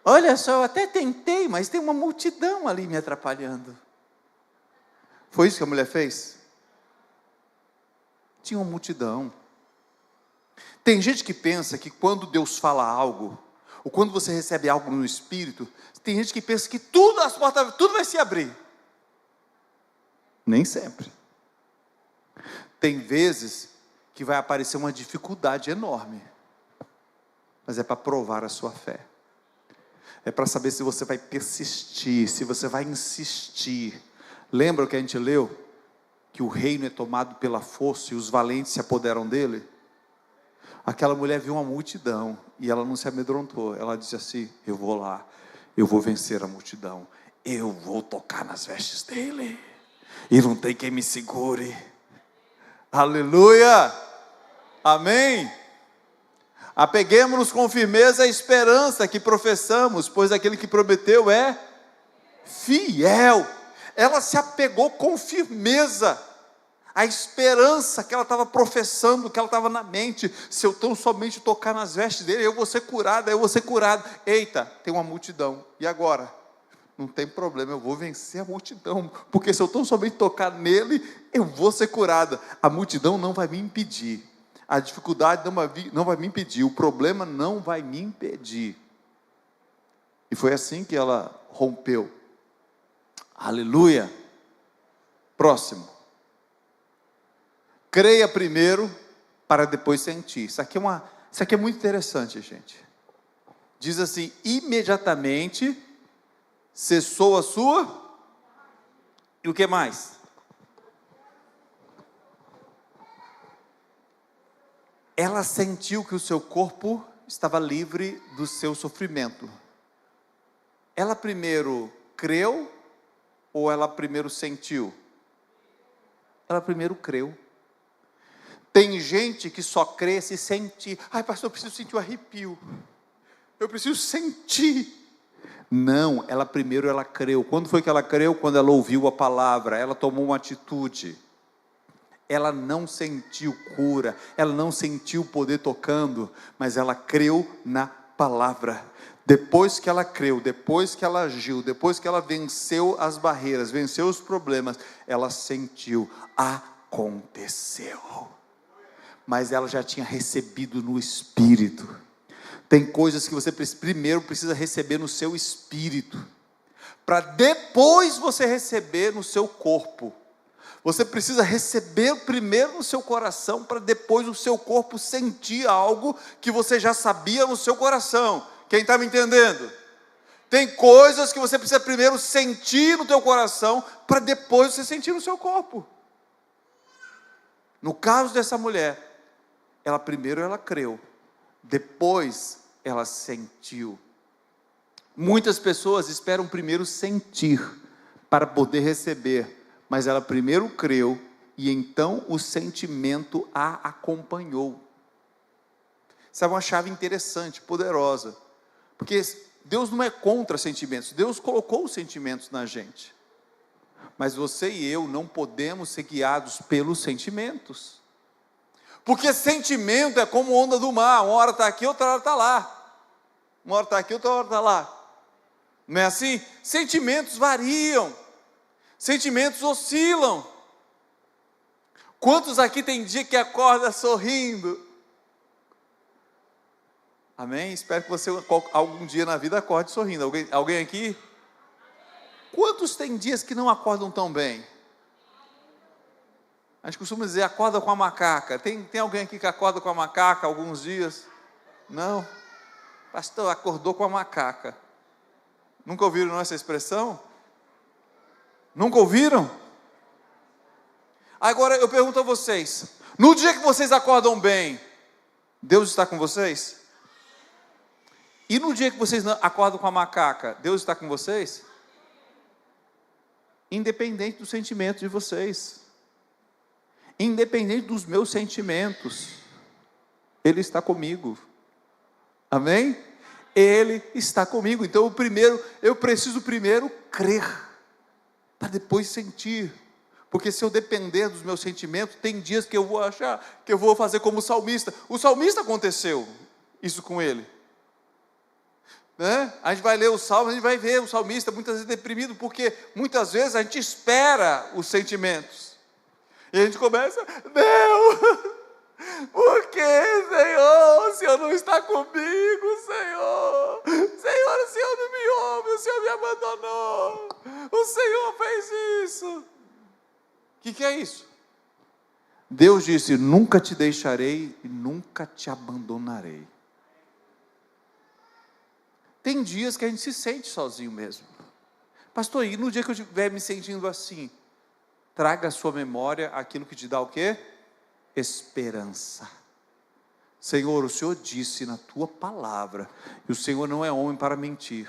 olha só, eu até tentei, mas tem uma multidão ali me atrapalhando. Foi isso que a mulher fez? Tinha uma multidão. Tem gente que pensa que quando Deus fala algo, ou quando você recebe algo no Espírito, tem gente que pensa que tudo, as portas, tudo vai se abrir. Nem sempre. Tem vezes que vai aparecer uma dificuldade enorme, mas é para provar a sua fé. É para saber se você vai persistir, se você vai insistir. Lembra o que a gente leu? Que o reino é tomado pela força e os valentes se apoderam dele? Aquela mulher viu uma multidão e ela não se amedrontou. Ela disse assim: eu vou lá, eu vou vencer a multidão, eu vou tocar nas vestes dele, e não tem quem me segure. Aleluia, amém? Apeguemos-nos com firmeza à esperança que professamos, pois aquele que prometeu é fiel. Ela se apegou com firmeza à esperança que ela estava professando, que ela estava na mente. Se eu tão somente tocar nas vestes dele, eu vou ser curada, eu vou ser curado. Eita, tem uma multidão, e agora? Não tem problema, eu vou vencer a multidão, porque se eu tão somente tocar nele, eu vou ser curada. A multidão não vai me impedir, a dificuldade não vai me impedir, o problema não vai me impedir. E foi assim que ela rompeu. Aleluia. Próximo. Creia primeiro, para depois sentir. Isso aqui é muito interessante, gente. Diz assim: imediatamente cessou a sua. E o que mais? Ela sentiu que o seu corpo estava livre do seu sofrimento. Ela primeiro creu, ou ela primeiro sentiu? Ela primeiro creu. Tem gente que só crê se sentir. Ai, pastor, eu preciso sentir o arrepio, eu preciso sentir. Não, ela creu. Quando foi que ela creu? Quando ela ouviu a palavra, ela tomou uma atitude. Ela não sentiu cura, ela não sentiu o poder tocando, mas ela creu na palavra. Depois que ela creu, depois que ela agiu, depois que ela venceu as barreiras, venceu os problemas, ela sentiu, aconteceu. Mas ela já tinha recebido no Espírito. Tem coisas que você primeiro precisa receber no seu espírito, para depois você receber no seu corpo. Você precisa receber primeiro no seu coração, para depois o seu corpo sentir algo que você já sabia no seu coração. Quem está me entendendo? Tem coisas que você precisa primeiro sentir no teu coração, para depois você sentir no seu corpo. No caso dessa mulher, primeiro ela creu, depois ela sentiu. Muitas pessoas esperam primeiro sentir, para poder receber, mas ela primeiro creu, e então o sentimento a acompanhou. Essa é uma chave interessante, poderosa, porque Deus não é contra sentimentos, Deus colocou os sentimentos na gente, mas você e eu não podemos ser guiados pelos sentimentos, porque sentimento é como onda do mar, uma hora está aqui, outra hora está lá, uma hora está aqui, outra hora está lá, não é assim? Sentimentos variam, sentimentos oscilam. Quantos aqui tem dia que acorda sorrindo? Amém? Espero que você algum dia na vida acorde sorrindo. Alguém aqui? Quantos tem dias que não acordam tão bem? A gente costuma dizer, acorda com a macaca. Tem alguém aqui que acorda com a macaca alguns dias? Não? Pastor, acordou com a macaca. Nunca ouviram essa expressão? Nunca ouviram? Agora eu pergunto a vocês, no dia que vocês acordam bem, Deus está com vocês? E no dia que vocês acordam com a macaca, Deus está com vocês? Independente do sentimento de vocês, independente dos meus sentimentos, Ele está comigo, amém? Ele está comigo. Então eu preciso primeiro crer, para depois sentir, porque se eu depender dos meus sentimentos, tem dias que eu vou achar, que eu vou fazer como o salmista aconteceu isso com ele, né? A gente vai ler o salmo, a gente vai ver o salmista muitas vezes deprimido, porque muitas vezes a gente espera os sentimentos, e a gente começa, Deus, por que, Senhor, o Senhor não está comigo, Senhor, o Senhor não me ouve, o Senhor me abandonou, o Senhor fez isso. O que é isso? Deus disse, nunca te deixarei e nunca te abandonarei. Tem dias que a gente se sente sozinho mesmo. Pastor, e no dia que eu estiver me sentindo assim, traga à sua memória aquilo que te dá o quê? Esperança. Senhor, o Senhor disse na tua palavra, e o Senhor não é homem para mentir.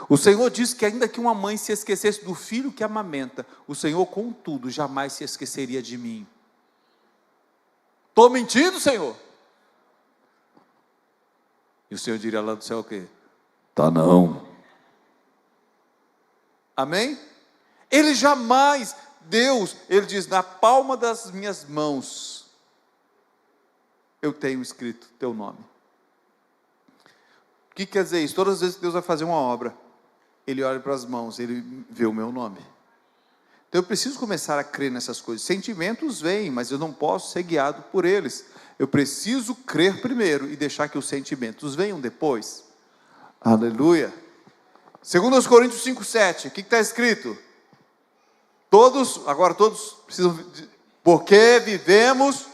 O Senhor disse que ainda que uma mãe se esquecesse do filho que amamenta, o Senhor, contudo, jamais se esqueceria de mim. Estou mentindo, Senhor? E o Senhor diria lá do céu o quê? Tá não. Amém? Ele jamais, Deus, Ele diz, na palma das minhas mãos, eu tenho escrito teu nome. O que quer dizer isso? Todas as vezes que Deus vai fazer uma obra, Ele olha para as mãos, Ele vê o meu nome. Então eu preciso começar a crer nessas coisas. Sentimentos vêm, mas eu não posso ser guiado por eles. Eu preciso crer primeiro e deixar que os sentimentos venham depois. Aleluia. 2 Coríntios 5,7, o que está escrito? Agora todos precisam, porque vivemos.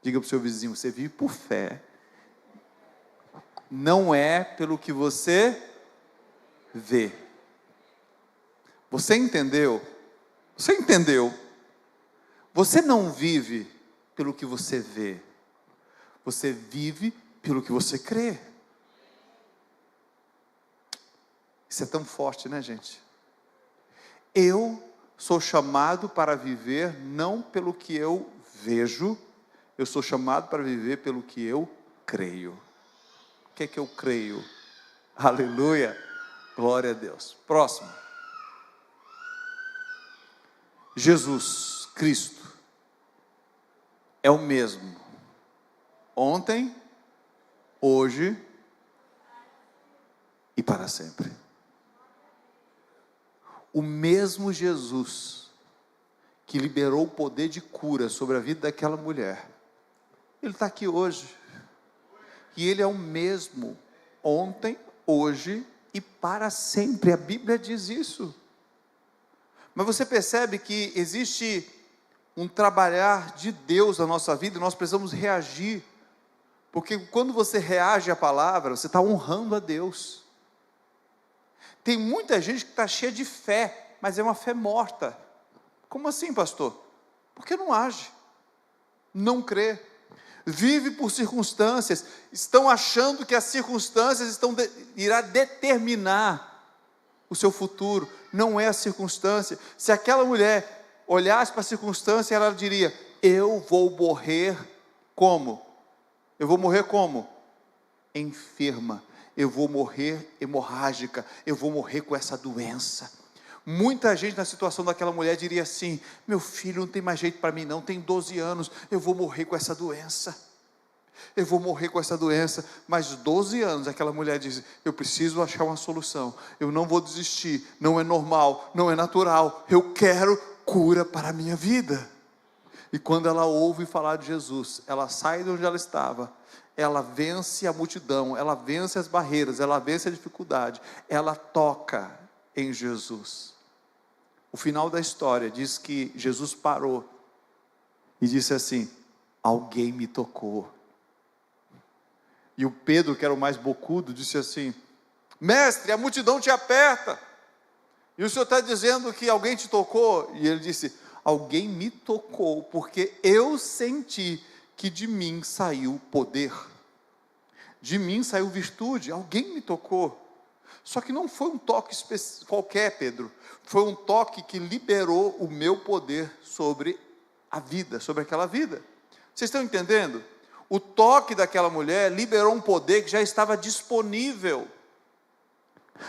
Diga para o seu vizinho, você vive por fé. Não é pelo que você vê. Você entendeu? Você entendeu? Você não vive pelo que você vê. Você vive pelo que você crê. Isso é tão forte, né, gente? Eu sou chamado para viver não pelo que eu vejo, eu sou chamado para viver pelo que eu creio. O que é que eu creio? Aleluia, glória a Deus. Próximo. Jesus Cristo é o mesmo ontem, hoje e para sempre. O mesmo Jesus que liberou o poder de cura sobre a vida daquela mulher, Ele está aqui hoje. E Ele é o mesmo ontem, hoje e para sempre. A Bíblia diz isso. Mas você percebe que existe um trabalhar de Deus na nossa vida e nós precisamos reagir. Porque quando você reage à palavra, você está honrando a Deus. Tem muita gente que está cheia de fé, mas é uma fé morta. Como assim, pastor? Porque não age, não crê, vive por circunstâncias, estão achando que as circunstâncias irá determinar o seu futuro. Não é a circunstância. Se aquela mulher olhasse para a circunstância, ela diria: eu vou morrer como? Eu vou morrer como? Enferma. Eu vou morrer hemorrágica. Eu vou morrer com essa doença. Muita gente na situação daquela mulher diria assim: meu filho, não tem mais jeito para mim não, tem 12 anos, eu vou morrer com essa doença. Eu vou morrer com essa doença. Mas 12 anos, aquela mulher diz: eu preciso achar uma solução. Eu não vou desistir. Não é normal, não é natural. Eu quero cura para a minha vida. E quando ela ouve falar de Jesus, ela sai de onde ela estava, ela vence a multidão, ela vence as barreiras, ela vence a dificuldade, ela toca em Jesus. O final da história diz que Jesus parou e disse assim: alguém me tocou. E o Pedro, que era o mais bocudo, disse assim: mestre, a multidão te aperta, e o senhor está dizendo que alguém te tocou? E ele disse: alguém me tocou, porque eu senti que de mim saiu poder, de mim saiu virtude, alguém me tocou. Só que não foi um toque qualquer, Pedro, foi um toque que liberou o meu poder sobre a vida, sobre aquela vida. Vocês estão entendendo? O toque daquela mulher liberou um poder que já estava disponível.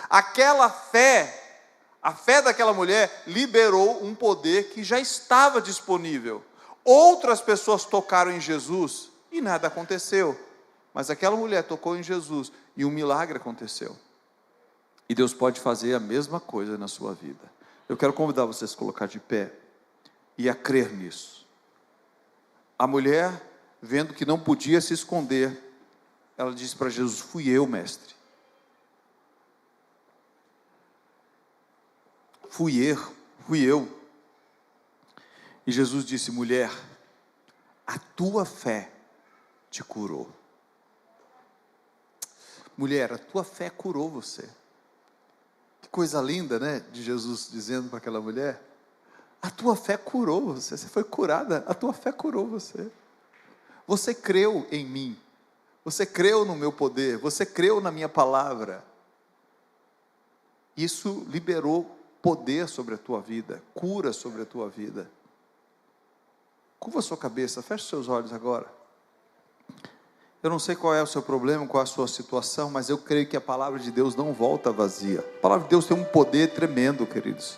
Aquela fé, a fé daquela mulher liberou um poder que já estava disponível. Outras pessoas tocaram em Jesus e nada aconteceu, mas aquela mulher tocou em Jesus e um milagre aconteceu. E Deus pode fazer a mesma coisa na sua vida. Eu quero convidar vocês a se colocar de pé e a crer nisso. A mulher, vendo que não podia se esconder, ela disse para Jesus: fui eu, mestre. Fui eu. E Jesus disse: mulher, a tua fé te curou. Mulher, a tua fé curou você. Que coisa linda, né? De Jesus dizendo para aquela mulher: a tua fé curou você. Você foi curada, a tua fé curou você. Você creu em mim, você creu no meu poder, você creu na minha palavra. Isso liberou poder sobre a tua vida, cura sobre a tua vida. Curva a sua cabeça, feche os seus olhos agora. Eu não sei qual é o seu problema, qual é a sua situação, mas eu creio que a palavra de Deus não volta vazia. A palavra de Deus tem um poder tremendo, queridos.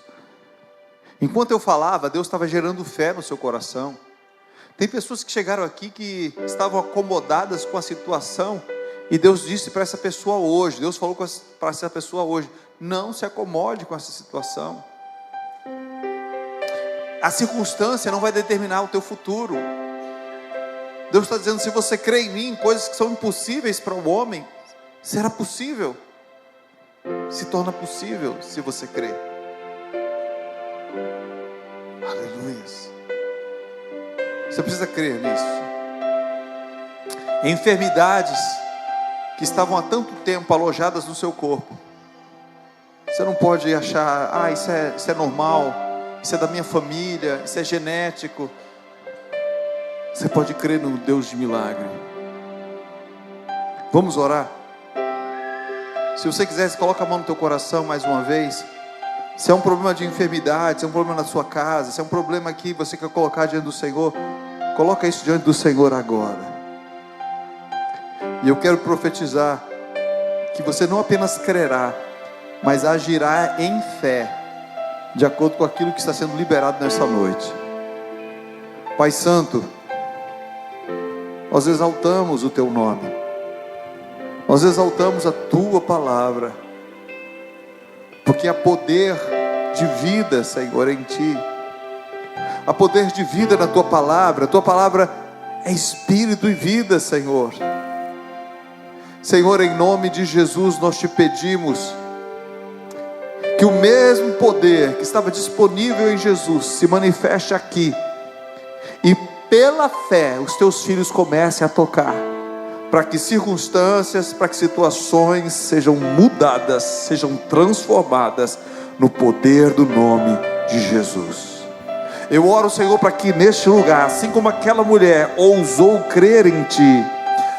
Enquanto eu falava, Deus estava gerando fé no seu coração. Tem pessoas que chegaram aqui que estavam acomodadas com a situação, e Deus disse para essa pessoa hoje, Deus falou para essa pessoa hoje: não se acomode com essa situação. A circunstância não vai determinar o teu futuro. Deus está dizendo: se você crê em mim, coisas que são impossíveis para o homem, será possível. Se torna possível se você crê. Aleluias. Você precisa crer nisso. Enfermidades que estavam há tanto tempo alojadas no seu corpo, você não pode achar: isso é normal, isso é da minha família, isso é genético. Você pode crer no Deus de milagre. Vamos orar? Se você quiser, coloca a mão no teu coração mais uma vez. Se é um problema de enfermidade, se é um problema na sua casa, se é um problema que você quer colocar diante do Senhor, coloca isso diante do Senhor agora. E eu quero profetizar que você não apenas crerá, mas agirá em fé, de acordo com aquilo que está sendo liberado nessa noite. Pai Santo, nós exaltamos o Teu nome, nós exaltamos a Tua palavra, porque há poder de vida, Senhor, em Ti. Há poder de vida na Tua palavra. A Tua palavra é espírito e vida, Senhor. Senhor, em nome de Jesus, nós Te pedimos que o mesmo poder que estava disponível em Jesus se manifeste aqui, e pela fé os Teus filhos comecem a tocar para que circunstâncias, para que situações sejam mudadas, sejam transformadas no poder do nome de Jesus. Eu oro, Senhor, para que neste lugar, assim como aquela mulher ousou crer em Ti,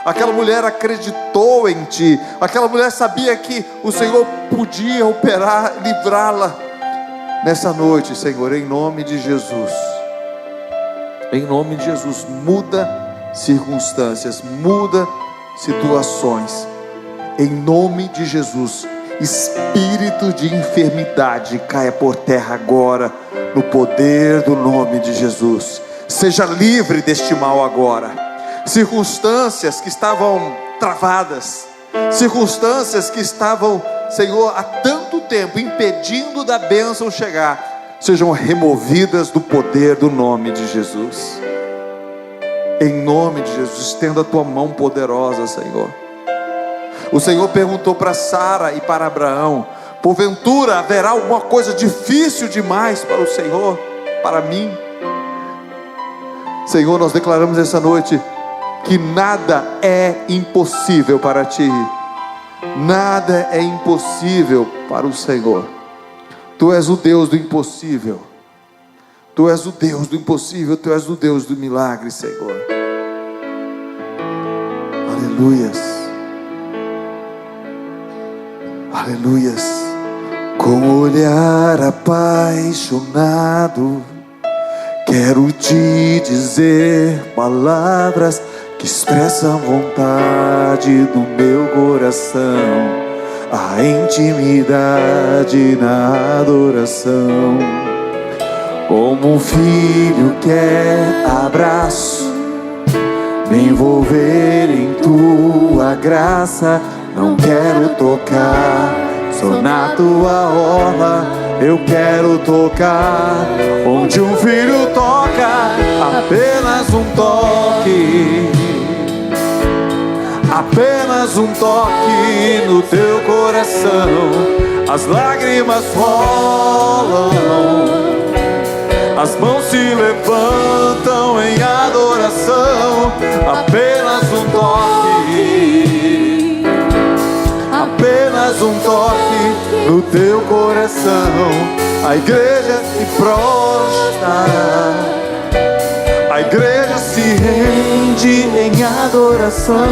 aquela mulher acreditou em Ti, aquela mulher sabia que o Senhor podia operar, livrá-la, nessa noite, Senhor, em nome de Jesus, muda circunstâncias, muda situações, em nome de Jesus. Espírito de enfermidade caia por terra agora, no poder do nome de Jesus. Seja livre deste mal agora. Circunstâncias que estavam travadas, circunstâncias que estavam, Senhor, há tanto tempo impedindo da bênção chegar, sejam removidas do poder do nome de Jesus. Em nome de Jesus, estenda a tua mão poderosa, Senhor. O Senhor perguntou para Sara e para Abraão: porventura haverá alguma coisa difícil demais para o Senhor, para mim? Senhor, nós declaramos essa noite que nada é impossível para Ti. Nada é impossível para o Senhor. Tu és o Deus do impossível. Tu és o Deus do impossível. Tu és o Deus do milagre, Senhor. Aleluias. Aleluias. Com olhar apaixonado, quero te dizer palavras que expressam vontade do meu coração, a intimidade na adoração. Como um filho quer abraço, me envolver em tua graça. Não quero tocar só na tua orla, eu quero tocar onde um filho toca. Apenas um toque, apenas um toque no teu coração. As lágrimas rolam, as mãos se levantam em adoração. Apenas um toque, apenas um toque no teu coração. A igreja se prostra, a igreja se rende em adoração.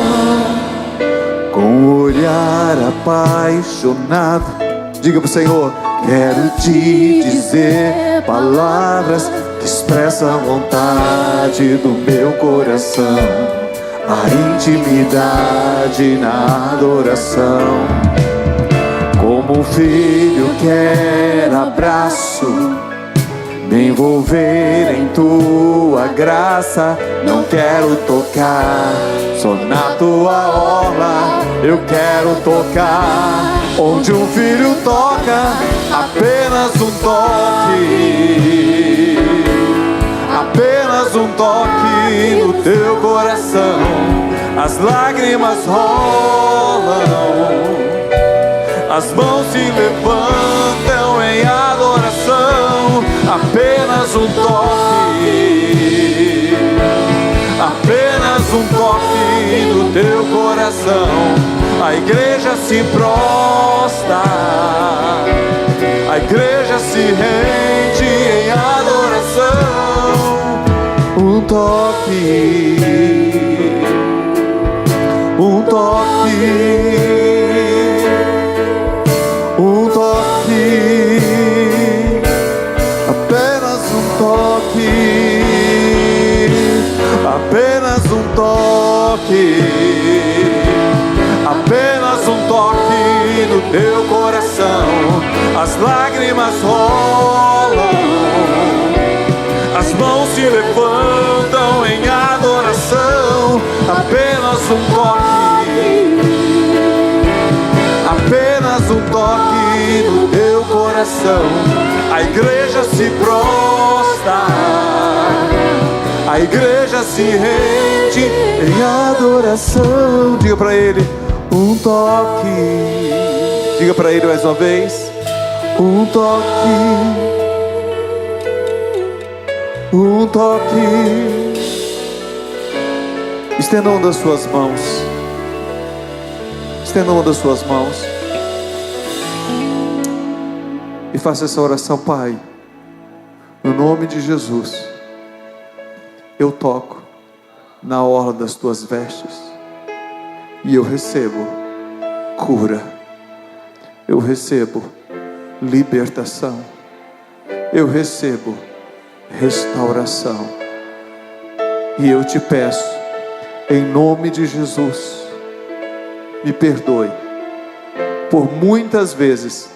Com o olhar apaixonado, diga para o Senhor: quero te dizer palavras que expressam a vontade do meu coração, a intimidade na adoração. Como um filho quer abraço, me envolver em tua graça. Não quero tocar só na tua orla, eu quero tocar onde um filho toca. Apenas um toque, apenas um toque no teu coração. As lágrimas rolam, as mãos se levantam em adoração. Apenas um toque, apenas um toque no teu coração. A igreja se prostra, a igreja se rende em adoração. Um toque, um toque, um toque, apenas um toque, apenas um toque, apenas um toque no teu coração. As lágrimas rolam, as mãos se levantam em adoração. Apenas um toque, apenas um toque no teu coração. A igreja se prostra, a igreja se rende em adoração. Diga para ele: um toque. Diga para ele mais uma vez: um toque, um toque. Estendam das suas mãos. Estenda uma das suas mãos e faça essa oração. Pai, no nome de Jesus, eu toco na orla das tuas vestes e eu recebo cura, eu recebo libertação, eu recebo restauração. E eu te peço, em nome de Jesus, me perdoe por muitas vezes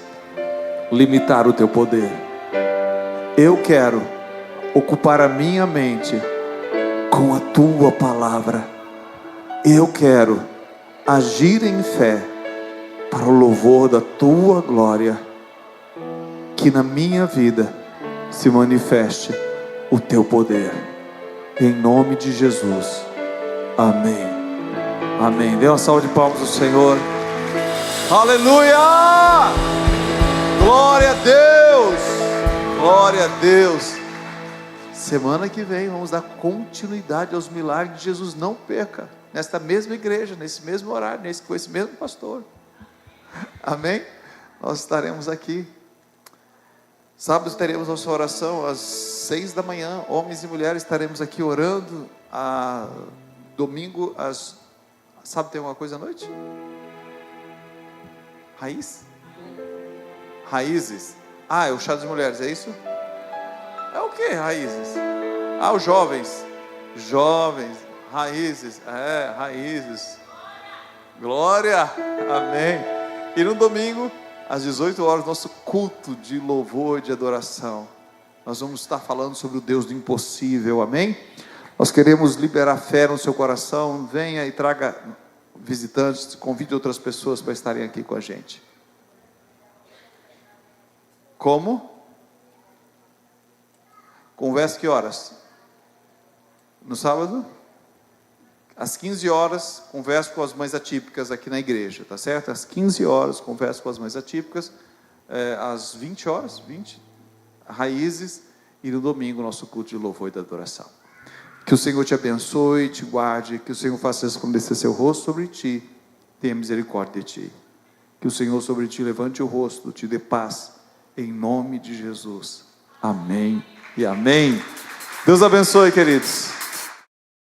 limitar o teu poder. Eu quero ocupar a minha mente com a tua palavra. Eu quero agir em fé para o louvor da tua glória. Que na minha vida se manifeste o teu poder. Em nome de Jesus. Amém. Amém. Dê uma salva de palmas ao Senhor. Aleluia! Glória a Deus! Glória a Deus! Semana que vem vamos dar continuidade aos milagres de Jesus. Não perca, nesta mesma igreja, nesse mesmo horário, com esse mesmo pastor. Amém? Nós estaremos aqui. Sábado teremos nossa oração às 6 da manhã. Homens e mulheres estaremos aqui orando. Domingo sábado tem alguma coisa à noite? Raízes. É o chá das mulheres, é isso? É o que raízes? Os jovens, raízes, raízes, glória, amém. E no domingo, às 18 horas, nosso culto de louvor e de adoração, nós vamos estar falando sobre o Deus do impossível, amém? Nós queremos liberar fé no seu coração. Venha e traga visitantes, convide outras pessoas para estarem aqui com a gente. Como? Conversa que horas? No sábado? Às 15 horas, converso com as mães atípicas aqui na igreja, tá certo? Às 15 horas, converso com as mães atípicas. Às 20 horas, raízes. E no domingo, nosso culto de louvor e de adoração. Que o Senhor te abençoe, te guarde. Que o Senhor faça resplandecer seu rosto sobre ti, tenha misericórdia de ti. Que o Senhor sobre ti levante o rosto, te dê paz. Em nome de Jesus. Amém e amém. Deus abençoe, queridos.